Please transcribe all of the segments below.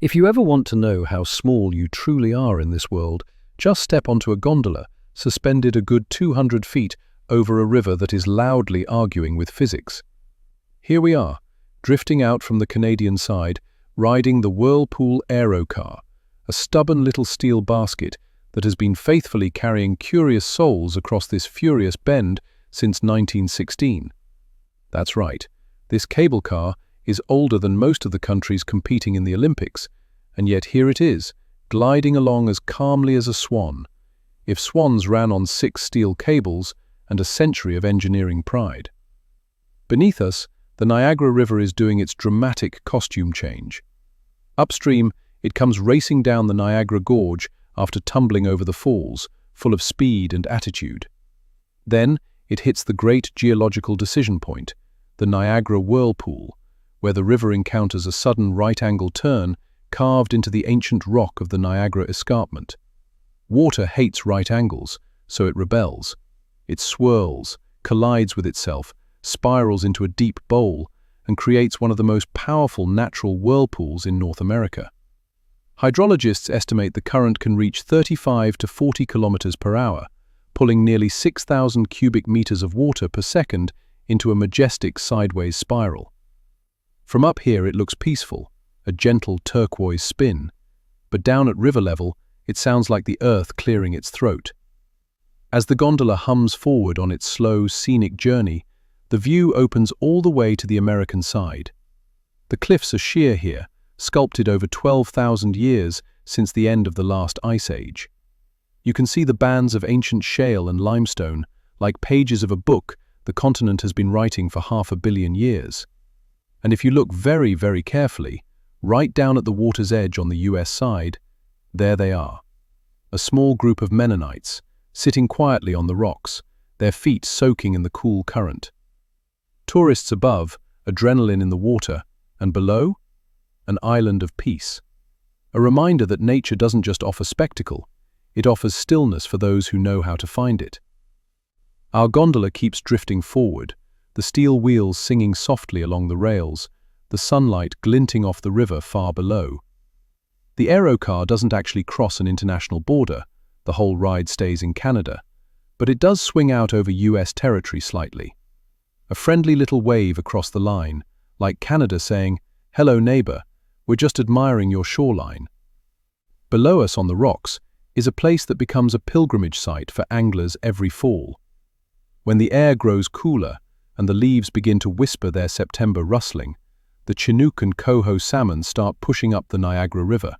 If you ever want to know how small you truly are in this world, just step onto a gondola, suspended a good 200 feet over a river that is loudly arguing with physics. Here we are, drifting out from the Canadian side, riding the Whirlpool Aero Car, a stubborn little steel basket that has been faithfully carrying curious souls across this furious bend since 1916. That's right, this cable car is older than most of the countries competing in the Olympics, and yet here it is, gliding along as calmly as a swan. If swans ran on 6 steel cables and a century of engineering pride. Beneath us, the Niagara River is doing its dramatic costume change. Upstream, it comes racing down the Niagara Gorge after tumbling over the falls, full of speed and attitude. Then, it hits the great geological decision point, the Niagara Whirlpool, where the river encounters a sudden right-angle turn carved into the ancient rock of the Niagara Escarpment. Water hates right angles, so it rebels. It swirls, collides with itself, spirals into a deep bowl, and creates one of the most powerful natural whirlpools in North America. Hydrologists estimate the current can reach 35 to 40 kilometers per hour, pulling nearly 6,000 cubic meters of water per second into a majestic sideways spiral. From up here it looks peaceful, a gentle turquoise spin, but down at river level it sounds like the earth clearing its throat. As the gondola hums forward on its slow, scenic journey, the view opens all the way to the American side. The cliffs are sheer here, sculpted over 12,000 years since the end of the last ice age. You can see the bands of ancient shale and limestone, like pages of a book the continent has been writing for 500 million years. And if you look very, very carefully, right down at the water's edge on the US side, there they are. A small group of Mennonites, sitting quietly on the rocks, their feet soaking in the cool current. Tourists above, adrenaline in the water, and below, an island of peace. A reminder that nature doesn't just offer spectacle, it offers stillness for those who know how to find it. Our gondola keeps drifting forward, the steel wheels singing softly along the rails, the sunlight glinting off the river far below. The aerocar doesn't actually cross an international border, the whole ride stays in Canada, but it does swing out over US territory slightly. A friendly little wave across the line, like Canada saying, "Hello neighbor, we're just admiring your shoreline." Below us on the rocks is a place that becomes a pilgrimage site for anglers every fall. When the air grows cooler and the leaves begin to whisper their September rustling, the Chinook and coho salmon start pushing up the Niagara River.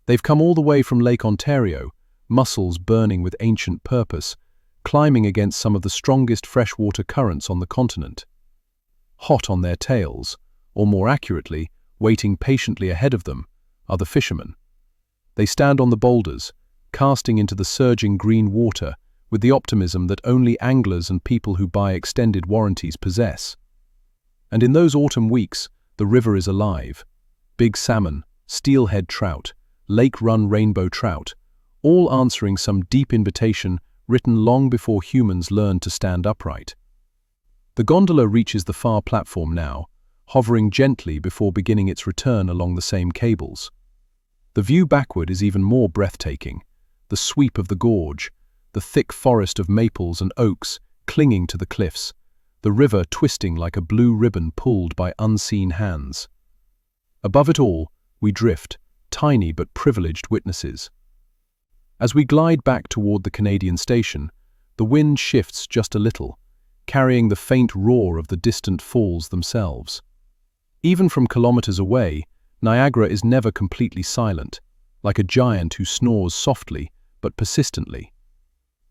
They've come all the way from Lake Ontario, muscles burning with ancient purpose, climbing against some of the strongest freshwater currents on the continent. Hot on their tails, or more accurately, waiting patiently ahead of them, are the fishermen. They stand on the boulders, casting into the surging green water with the optimism that only anglers and people who buy extended warranties possess. And in those autumn weeks, the river is alive. Big salmon, steelhead trout, lake-run rainbow trout, all answering some deep invitation written long before humans learned to stand upright. The gondola reaches the far platform now, hovering gently before beginning its return along the same cables. The view backward is even more breathtaking, the sweep of the gorge, the thick forest of maples and oaks clinging to the cliffs, the river twisting like a blue ribbon pulled by unseen hands. Above it all, we drift, tiny but privileged witnesses. As we glide back toward the Canadian station, the wind shifts just a little, carrying the faint roar of the distant falls themselves. Even from kilometers away, Niagara is never completely silent, like a giant who snores softly but persistently.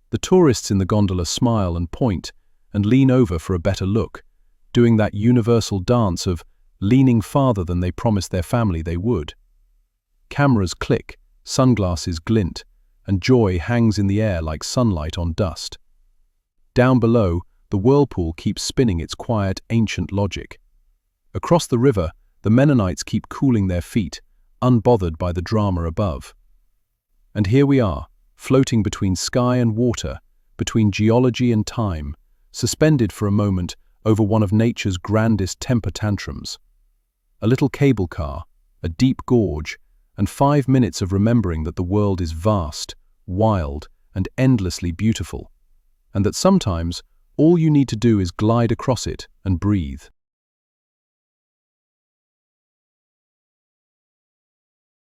The tourists in the gondola smile and point and lean over for a better look, doing that universal dance of leaning farther than they promised their family they would. Cameras click, sunglasses glint, and joy hangs in the air like sunlight on dust. Down below, the whirlpool keeps spinning its quiet, ancient logic. Across the river, the Mennonites keep cooling their feet, unbothered by the drama above. And here we are, floating between sky and water, between geology and time, suspended for a moment over one of nature's grandest temper tantrums. A little cable car, a deep gorge, and 5 minutes of remembering that the world is vast, wild, and endlessly beautiful, and that sometimes all you need to do is glide across it and breathe.